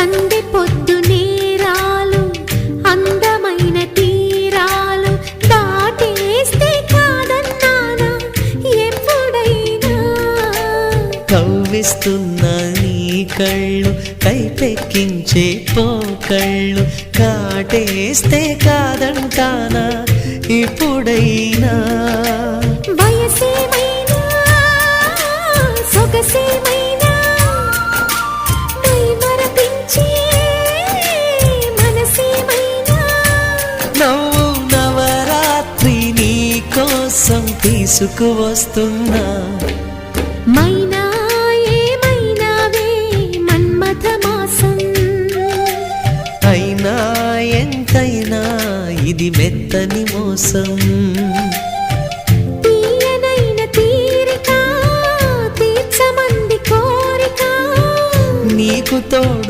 సందె పొద్దు నేరాలు అందమైన తీరాలు దాటేస్తే కాదన్నానా ఎప్పుడైనా కవ్విస్తున్న నీ కళ్ళు కైపెక్కించే పోకళ్ళు కాటేస్తే కాదంటానా ఇప్పుడైనా వయసేమైనా సొగసేమైనా మైమరపించే మనసేమైనా నవ్వు నవరాత్రి నీ కోసం తీసుకువస్తున్నా మైనా ఏమైనావే మన్మథ మాసం అయినా ఎంతైనా ఇది మెత్తని మోసం తీయనైన తీరిక తీర్చమంది కోరిక నీకు తోడు